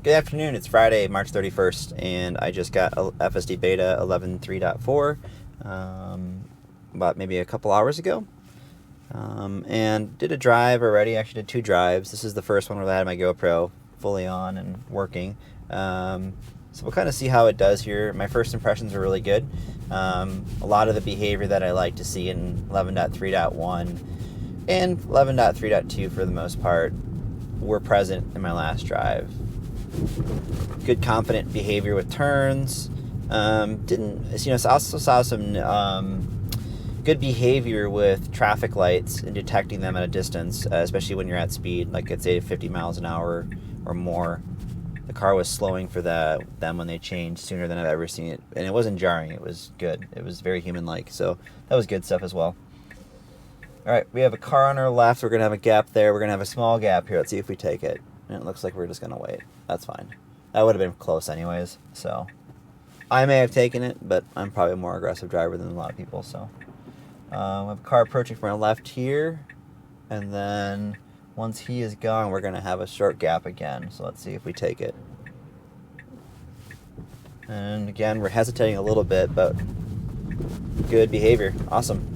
Good afternoon, it's Friday, March 31st, and I just got FSD Beta 11.3.4 about maybe a couple hours ago, and did a drive already. Actually did 2 drives. This is the first one where I had my GoPro fully on and working, so we'll kind of see how it does here. My first impressions are really good. A lot of the behavior that I like to see in 11.3.1 and 11.3.2 for the most part were present in my last drive. Good confident behavior with turns. Also saw some good behavior with traffic lights and detecting them at a distance, especially when you're at speed, like at say 50 miles an hour or more. The car was slowing for them when they changed sooner than I've ever seen it, and it wasn't jarring. It was good. It was very human-like, so that was good stuff as well. All right, we have a car on our left. We're gonna have a gap there. We're gonna have a small gap here. Let's see if we take it. And it looks like we're just going to wait. That's fine. That would have been close anyways. So I may have taken it, but I'm probably a more aggressive driver than a lot of people. So we have a car approaching from our left here. And then once he is gone, we're going to have a short gap again. So let's see if we take it. And again, we're hesitating a little bit, but good behavior. Awesome.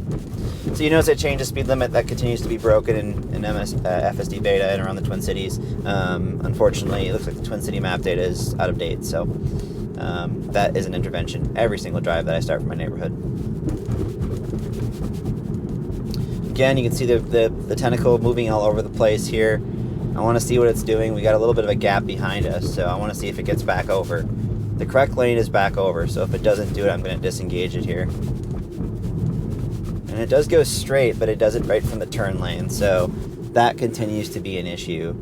So you notice it changed the speed limit. That continues to be broken in FSD Beta and around the Twin Cities. Unfortunately, it looks like the Twin City map data is out of date, so that is an intervention every single drive that I start from my neighborhood. Again, you can see the tentacle moving all over the place here. I want to see what it's doing. We got a little bit of a gap behind us, so I want to see if it gets back over. The correct lane is back over, so if it doesn't do it, I'm going to disengage it here. And it does go straight, but it does it right from the turn lane, so that continues to be an issue.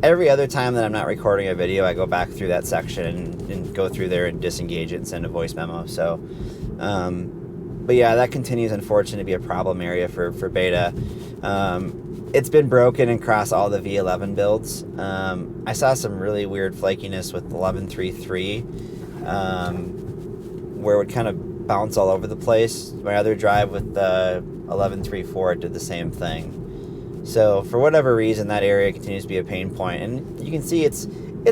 Every other time that I'm not recording a video, I go back through that section and go through there and disengage it and send a voice memo. So, but yeah, that continues, unfortunately, to be a problem area for Beta. It's been broken across all the V11 builds. I saw some really weird flakiness with 11.3.3, where it would kind of bounce all over the place. My other drive with the 11.3.4 did the same thing. So for whatever reason, that area continues to be a pain point. And you can see it's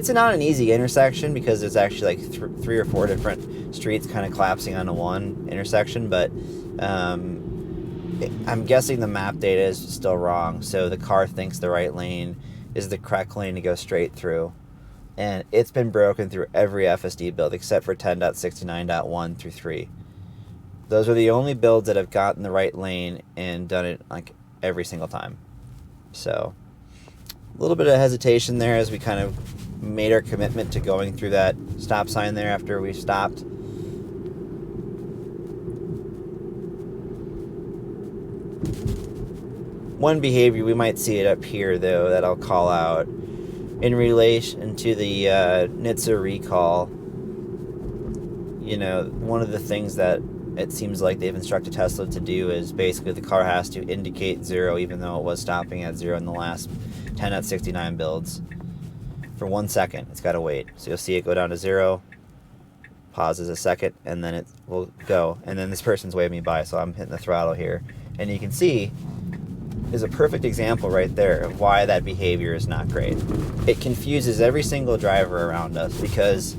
not an easy intersection because there's actually like 3 or 4 different streets kind of collapsing onto one intersection. But I'm guessing the map data is still wrong. So the car thinks the right lane is the correct lane to go straight through. And it's been broken through every FSD build except for 10.69.1 through 3. Those are the only builds that have gotten the right lane and done it like every single time. So a little bit of hesitation there as we kind of made our commitment to going through that stop sign there after we stopped. One behavior, we might see it up here though, that I'll call out in relation to the NHTSA recall. You know, one of the things that it seems like they've instructed Tesla to do is basically the car has to indicate 0 even though it was stopping at 0 in the last 10.69 builds. For 1 second, it's got to wait. So you'll see it go down to 0, pauses a second, and then it will go. And then this person's waving me by, so I'm hitting the throttle here. And you can see is a perfect example right there of why that behavior is not great. It confuses every single driver around us because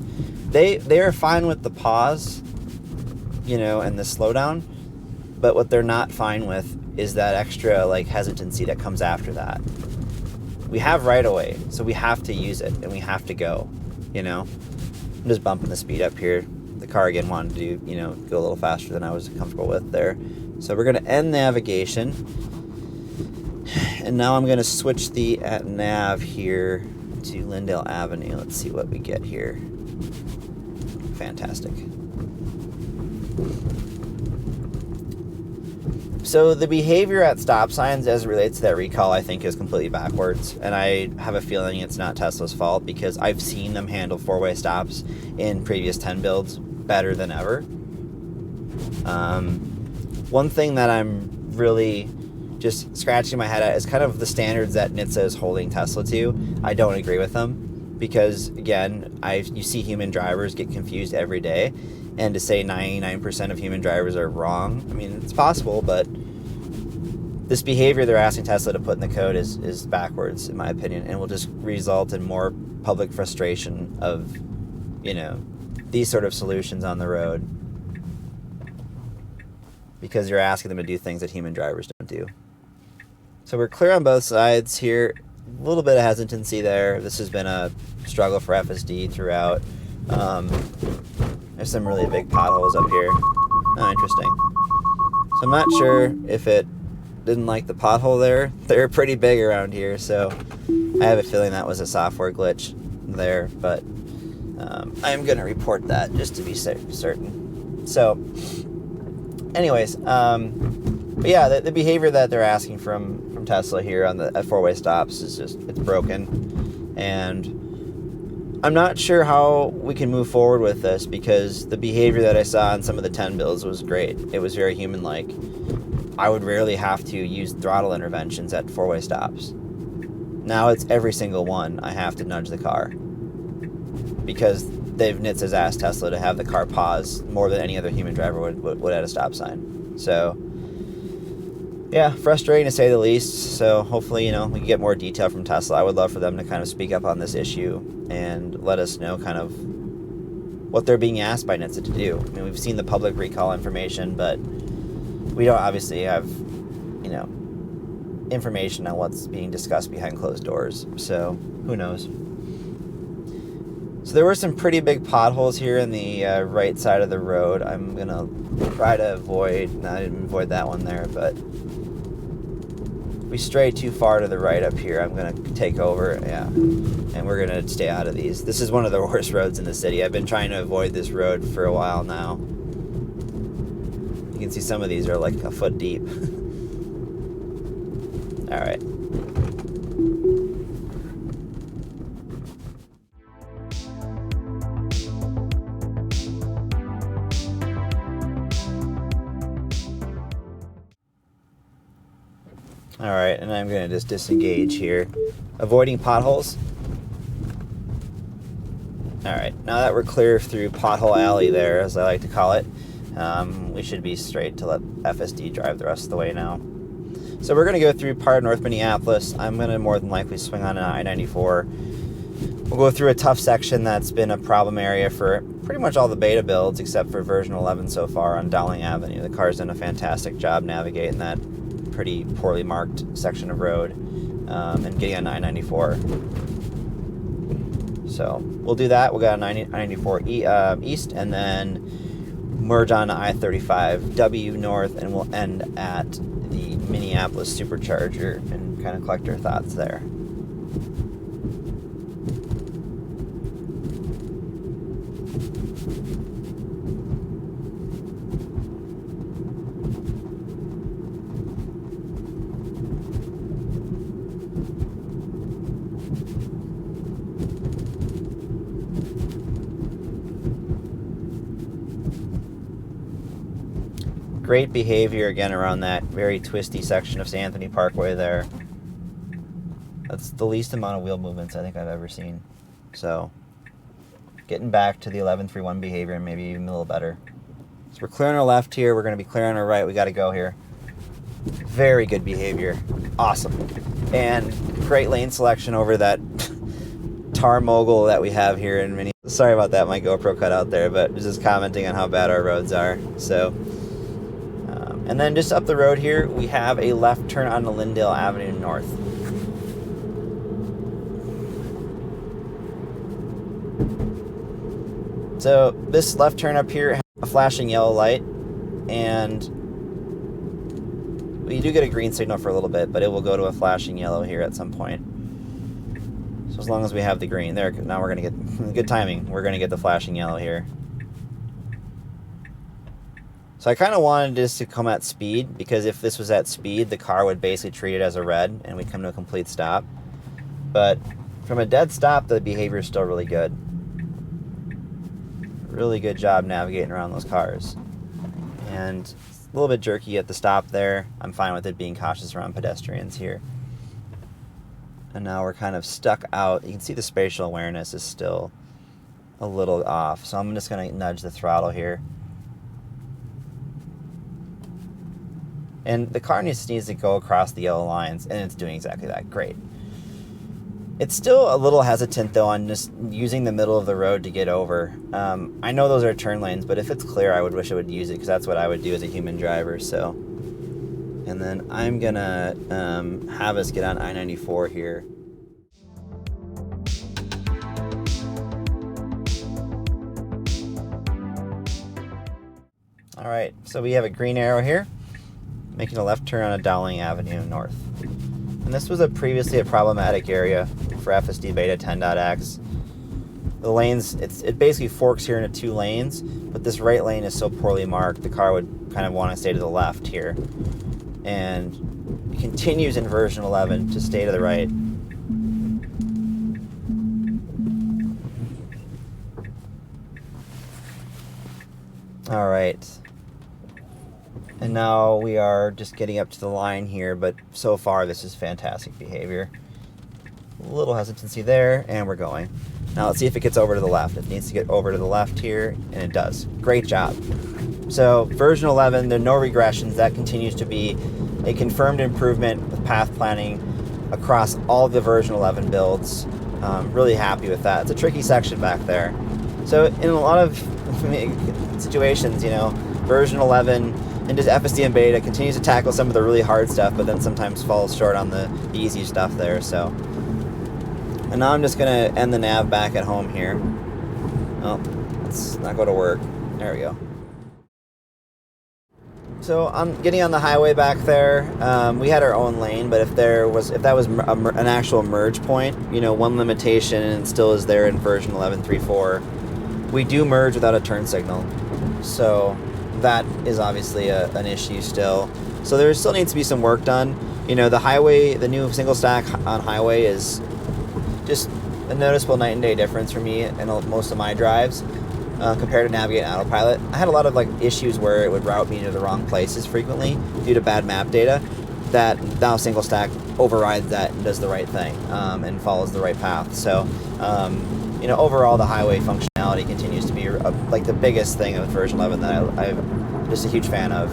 they are fine with the pause, you know, and the slowdown, but what they're not fine with is that extra like hesitancy that comes after that. We have right away, so we have to use it and we have to go, you know. I'm just bumping the speed up here. The car again wanted to, you know, go a little faster than I was comfortable with there. So we're going to end navigation, and now I'm going to switch the nav here to Lindale Avenue. Let's see what we get here. Fantastic. So the behavior at stop signs as it relates to that recall, I think, is completely backwards. And I have a feeling it's not Tesla's fault because I've seen them handle 4-way stops in previous 10 builds better than ever. One thing that I'm really just scratching my head at is kind of the standards that NHTSA is holding Tesla to. I don't agree with them because, again, you see human drivers get confused every day. And to say 99% of human drivers are wrong, I mean, it's possible, but this behavior they're asking Tesla to put in the code is backwards, in my opinion, and will just result in more public frustration of, you know, these sort of solutions on the road, because you're asking them to do things that human drivers don't do. So we're clear on both sides here. A little bit of hesitancy there. This has been a struggle for FSD throughout. There's some really big potholes up here. Oh, interesting. So I'm not sure if it didn't like the pothole there. They're pretty big around here, so I have a feeling that was a software glitch there, but I'm going to report that just to be certain. So anyways, but yeah, the behavior that they're asking from Tesla here on the four-way stops is just, it's broken. And I'm not sure how we can move forward with this, because the behavior that I saw in some of the 10 builds was great. It was very human-like. I would rarely have to use throttle interventions at four-way stops. Now it's every single one I have to nudge the car, because NHTSA's asked Tesla to have the car pause more than any other human driver would at a stop sign. So yeah, frustrating to say the least. So hopefully, you know, we can get more detail from Tesla. I would love for them to kind of speak up on this issue and let us know kind of what they're being asked by NHTSA to do. I mean, we've seen the public recall information, but we don't obviously have, you know, information on what's being discussed behind closed doors. So who knows? So there were some pretty big potholes here in the right side of the road. I'm going to try to avoid, no, I didn't avoid that one there, but if we stray too far to the right up here, I'm going to take over, yeah, and we're going to stay out of these. This is one of the worst roads in the city. I've been trying to avoid this road for a while now. You can see some of these are like a foot deep. All right. All right, and I'm going to just disengage here. Avoiding potholes. All right, now that we're clear through Pothole Alley there, as I like to call it, we should be straight to let FSD drive the rest of the way now. So we're going to go through part of North Minneapolis. I'm going to more than likely swing on an I-94. We'll go through a tough section that's been a problem area for pretty much all the beta builds except for version 11 so far on Dowling Avenue. The car's done a fantastic job navigating that pretty poorly marked section of road and getting on I-94. So we'll do that. We'll go on I-94 east and then merge on I-35 W north, and we'll end at the Minneapolis supercharger and kind of collect our thoughts there. Great behavior again around that very twisty section of St. Anthony Parkway there. That's the least amount of wheel movements I think I've ever seen. So getting back to the 1131 behavior and maybe even a little better. So we're clear on our left here. We're going to be clear on our right. We got to go here. Very good behavior. Awesome. And great lane selection over that tar mogul that we have here in Minneapolis. Sorry about that, my GoPro cut out there, but just commenting on how bad our roads are. So and then just up the road here, we have a left turn on the Lyndale Avenue North. So this left turn up here has a flashing yellow light, and we do get a green signal for a little bit, but it will go to a flashing yellow here at some point. So as long as we have the green there, now we're going to get good timing. We're going to get the flashing yellow here. So I kind of wanted this to come at speed, because if this was at speed, the car would basically treat it as a red and we'd come to a complete stop. But from a dead stop, the behavior is still really good. Really good job navigating around those cars. And a little bit jerky at the stop there. I'm fine with it being cautious around pedestrians here. And now we're kind of stuck out. You can see the spatial awareness is still a little off. So I'm just going to nudge the throttle here. And the car needs to go across the yellow lines, and it's doing exactly that. Great. It's still a little hesitant, though, on just using the middle of the road to get over. I know those are turn lanes, but if it's clear, I would wish it would use it, because that's what I would do as a human driver, so. And then I'm going to have us get on I-94 here. All right, so we have a green arrow here, making a left turn on a Dowling Avenue North. And this was previously a problematic area for FSD Beta 10.x. The lanes, it basically forks here into 2 lanes, but this right lane is so poorly marked, the car would kind of want to stay to the left here. And it continues in version 11 to stay to the right. All right. And now we are just getting up to the line here, but so far this is fantastic behavior. A little hesitancy there, and we're going. Now let's see if it gets over to the left. It needs to get over to the left here, and it does. Great job. So version 11, there are no regressions. That continues to be a confirmed improvement with path planning across all the version 11 builds. Really happy with that. It's a tricky section back there. So in a lot of situations, version 11 and just FSD and Beta continues to tackle some of the really hard stuff, but then sometimes falls short on the easy stuff there. So, and now I'm just going to end the nav back at home here. Oh, let's not go to work. There we go. So I'm getting on the highway back there. We had our own lane, but if that was an actual merge point, one limitation, and it still is there in version 11.3.4, we do merge without a turn signal. So that is obviously an issue still. So there still needs to be some work done. The new single stack on highway is just a noticeable night and day difference for me in most of my drives compared to Navigate and Autopilot. I had a lot of issues where it would route me to the wrong places frequently due to bad map data. That now single stack overrides that and does the right thing and follows the right path. So overall the highway functionality continues to be the biggest thing of version 11 that I'm just a huge fan of.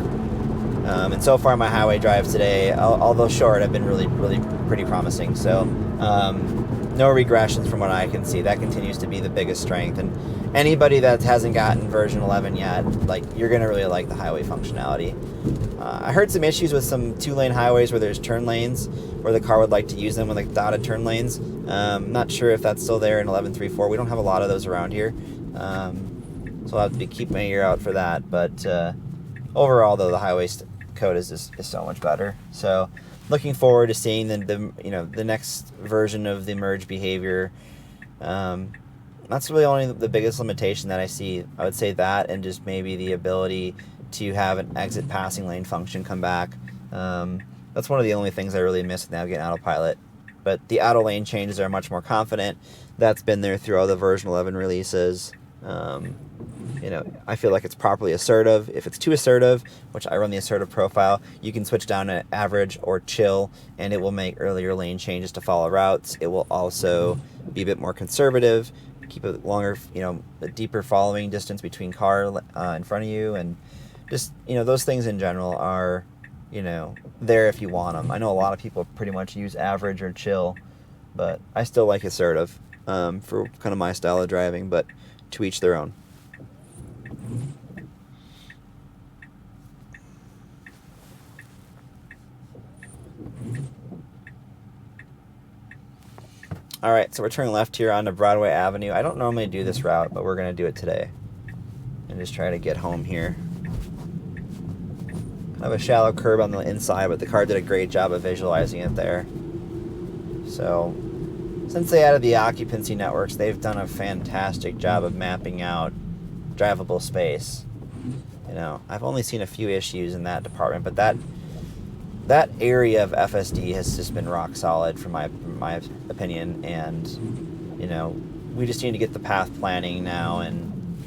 And so far my highway drives today, although short, have been really, really pretty promising. So no regressions from what I can see. That continues to be the biggest strength. And anybody that hasn't gotten version 11 yet, you're going to really like the highway functionality. I heard some issues with some 2-lane highways where there's turn lanes, where the car would like to use them with dotted turn lanes. Not sure if that's still there in 11.3.4. We don't have a lot of those around here. So I'll have to keep my ear out for that. But overall, though, the highway code is so much better. So looking forward to seeing the next version of the merge behavior. That's really only the biggest limitation that I see. I would say that, and just maybe the ability to have an exit passing lane function come back. That's one of the only things I really miss with Navigate and Autopilot. But the auto lane changes are much more confident. That's been there through all the version 11 releases. I feel like it's properly assertive. If it's too assertive, which I run the assertive profile, you can switch down to average or chill, and it will make earlier lane changes to follow routes. It will also be a bit more conservative, keep a longer, a deeper following distance between car in front of you, and just, those things in general are, there if you want them. I know a lot of people pretty much use average or chill, but I still like assertive for kind of my style of driving, but to each their own. All right, so we're turning left here onto Broadway Avenue. I don't normally do this route, but we're going to do it today and just try to get home here. I have a shallow curb on the inside, but the car did a great job of visualizing it there. So since they added the occupancy networks, they've done a fantastic job of mapping out drivable space. I've only seen a few issues in that department, but that area of FSD has just been rock solid from my opinion, and we just need to get the path planning now and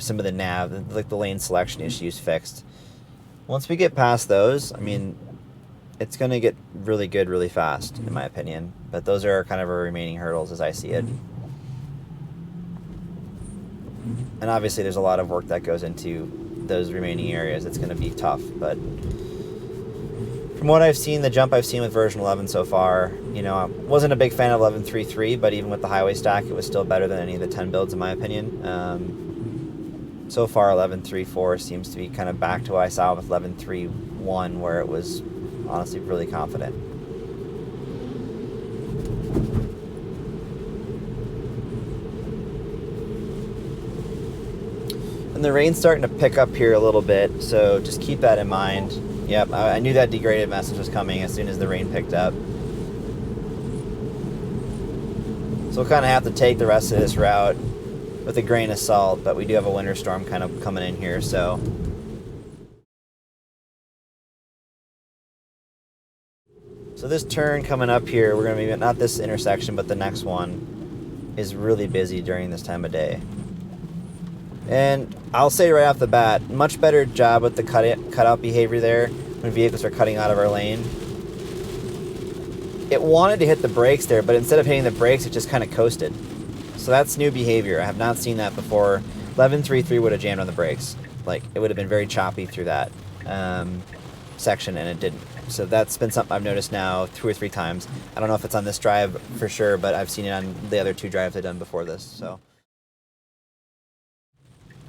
some of the nav, the lane selection issues fixed. Once we get past those, it's going to get really good really fast, in my opinion, but those are kind of our remaining hurdles as I see it. And obviously there's a lot of work that goes into those remaining areas. It's going to be tough, but From what I've seen, the jump I've seen with version 11 so far, you know, I wasn't a big fan of 11.3.3, but even with the highway stack, it was still better than any of the 10 builds, in my opinion. So far, 11.3.4 seems to be kind of back to what I saw with 11.3.1, where it was honestly really confident. And the rain's starting to pick up here a little bit, so just keep that in mind. Yep, I knew that degraded message was coming as soon as the rain picked up. So we'll kind of have to take the rest of this route with a grain of salt, but we do have a winter storm kind of coming in here, so. So this turn coming up here, we're going to be, not this intersection, but the next one, is really busy during this time of day. And I'll say right off the bat, much better job with the cutout behavior there when vehicles are cutting out of our lane. It wanted to hit the brakes there, but instead of hitting the brakes, it just kind of coasted. So that's new behavior. I have not seen that before. 11.3.3 would have jammed on the brakes. Like, it would have been very choppy through that section, and it didn't. So that's been something I've noticed now 2 or 3 times. I don't know if it's on this drive for sure, but I've seen it on the other 2 drives I've done before this, so.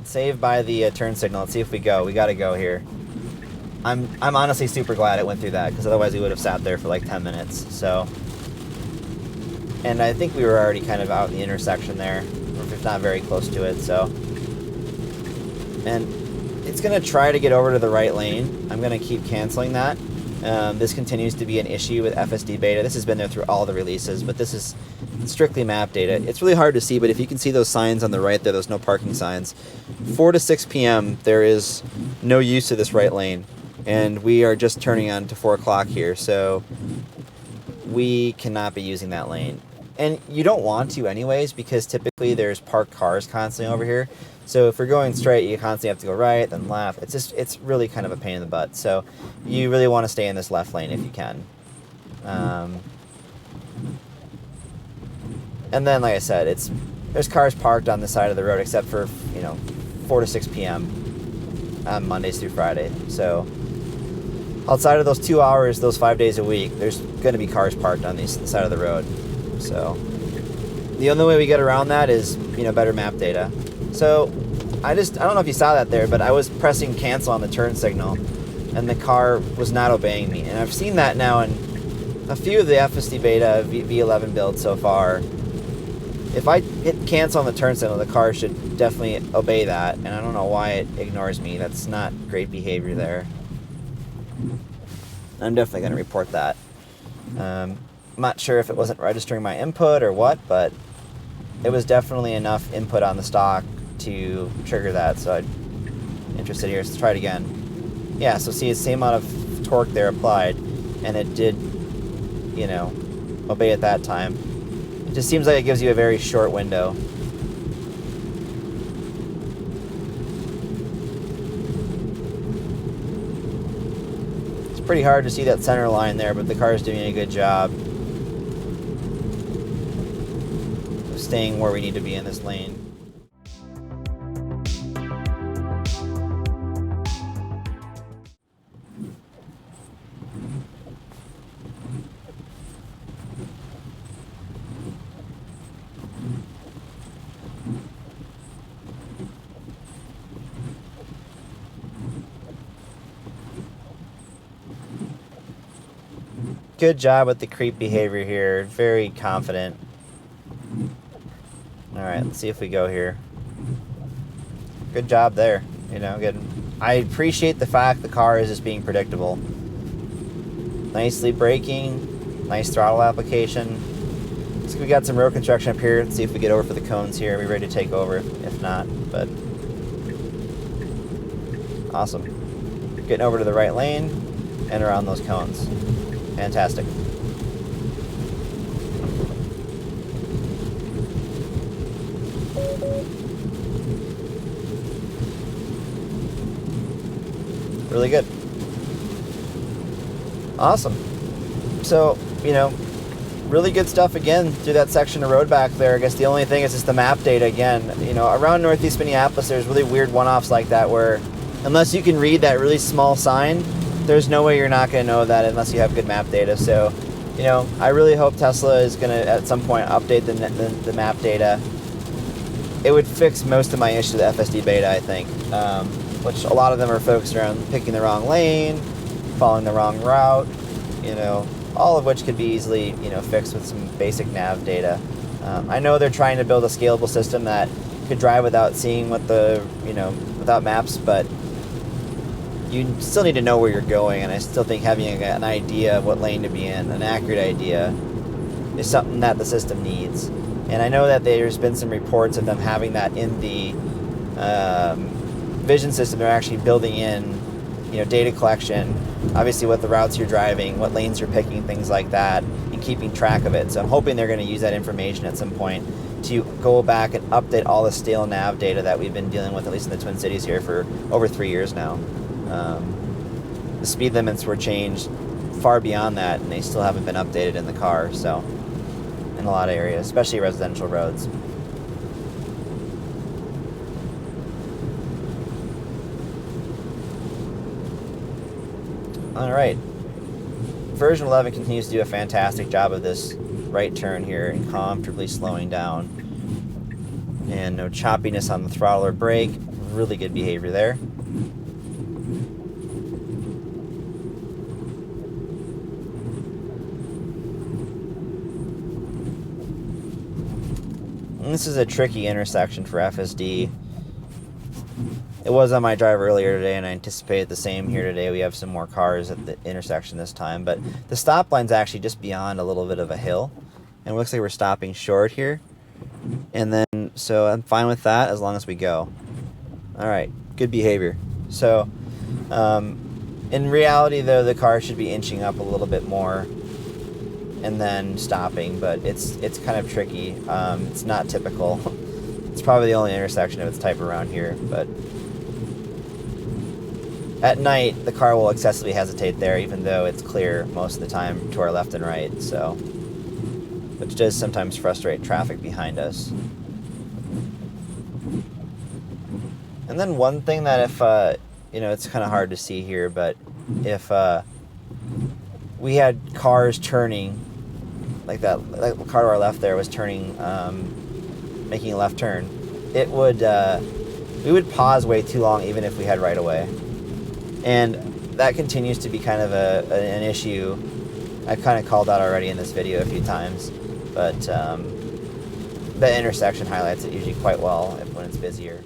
Save by the turn signal. Let's see if we go. We got to go here. I'm honestly super glad it went through that, because otherwise we would have sat there for like 10 minutes. So, and I think we were already kind of out in the intersection there, or if not very close to it. So, and it's gonna try to get over to the right lane. I'm gonna keep canceling that. This continues to be an issue with FSD Beta. This has been there through all the releases, but this is strictly map data. It's really hard to see, but if you can see those signs on the right there, those no parking signs, 4 to 6 p.m., there is no use of this right lane. And we are just turning on to 4 o'clock here, so we cannot be using that lane. And you don't want to anyways, because typically there's parked cars constantly over here. So if we're going straight, you constantly have to go right, then left. It's really kind of a pain in the butt. So you really want to stay in this left lane if you can. And then, like I said, there's cars parked on the side of the road, except for 4 to 6 p.m. on Mondays through Friday. So outside of those 2 hours, those 5 days a week, there's going to be cars parked on the side of the road. So the only way we get around that is better map data. So I don't know if you saw that there, but I was pressing cancel on the turn signal, and the car was not obeying me. And I've seen that now in a few of the FSD Beta V11 builds so far. If I hit cancel on the turn signal, the car should definitely obey that, and I don't know why it ignores me. That's not great behavior there. I'm definitely going to report that. I'm not sure if it wasn't registering my input or what, but it was definitely enough input on the stock to trigger that, so I'm interested here. Let's try it again. Yeah, so see, it's the same amount of torque there applied, and it did, obey at that time. It just seems like it gives you a very short window. It's pretty hard to see that center line there, but the car is doing a good job of staying where we need to be in this lane. Good job with the creep behavior here. Very confident. Alright, let's see if we go here. Good job there. Good. I appreciate the fact the car is just being predictable. Nicely braking. Nice throttle application. So we got some road construction up here. Let's see if we get over for the cones here. We're ready to take over if not. But awesome. Getting over to the right lane and around those cones. Fantastic. Really good. Awesome. So, really good stuff again through that section of road back there. I guess the only thing is just the map data again. Around Northeast Minneapolis, there's really weird one-offs like that where unless you can read that really small sign, there's no way you're not going to know that unless you have good map data. So, you know, I really hope Tesla is going to at some point update the map data. It would fix most of my issues with FSD Beta, I think, which a lot of them are focused around picking the wrong lane, following the wrong route, you know, all of which could be easily, you know, fixed with some basic nav data. I know they're trying to build a scalable system that could drive without seeing what the, you know, without maps, but you still need to know where you're going, and I still think having an idea of what lane to be in, an accurate idea, is something that the system needs. And I know that there's been some reports of them having that in the vision system. They're actually building in, you know, data collection, obviously what the routes you're driving, what lanes you're picking, things like that, and keeping track of it. So I'm hoping they're going to use that information at some point to go back and update all the stale nav data that we've been dealing with, at least in the Twin Cities here, for over 3 years now. The speed limits were changed far beyond that, and they still haven't been updated in the car, so in a lot of areas, especially residential roads. Alright, version 11 continues to do a fantastic job of this right turn here and comfortably slowing down. And no choppiness on the throttle or brake, really good behavior there. And this is a tricky intersection for FSD. It was on my drive earlier today, and I anticipated the same here today. We have some more cars at the intersection this time, but the stop line's actually just beyond a little bit of a hill, and it looks like we're stopping short here. And then, so I'm fine with that as long as we go. All right, good behavior. So, in reality, though, the car should be inching up a little bit more and then stopping, but it's kind of tricky. It's not typical. It's probably the only intersection of its type around here, but at night, the car will excessively hesitate there, even though it's clear most of the time to our left and right, so, which does sometimes frustrate traffic behind us. And then one thing that if, you know, it's kind of hard to see here, but if we had cars turning, like that, like the car to our left there was turning, making a left turn, it would, we would pause way too long even if we had right of way. And that continues to be kind of an issue. I've kind of called out already in this video a few times, but the intersection highlights it usually quite well when it's busier.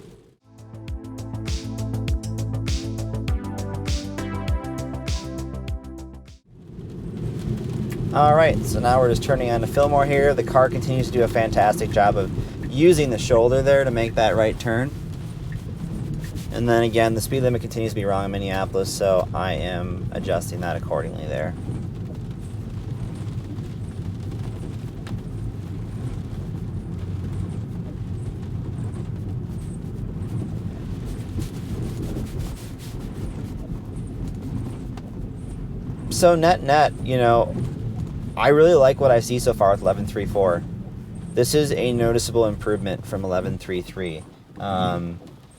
Alright, so now we're just turning on to Fillmore here. The car continues to do a fantastic job of using the shoulder there to make that right turn. And then again, the speed limit continues to be wrong in Minneapolis, so I am adjusting that accordingly there. So net, you know, I really like what I see so far with 11.3.4. This is a noticeable improvement from 11.3.3.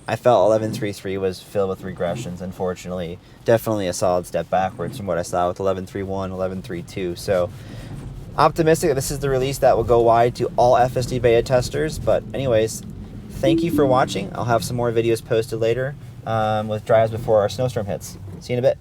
I felt 11.3.3 was filled with regressions, unfortunately. Definitely a solid step backwards from what I saw with 11.3.1, 11.3.2. So, optimistic that this is the release that will go wide to all FSD Beta testers. But anyways, thank you for watching. I'll have some more videos posted later with drives before our snowstorm hits. See you in a bit.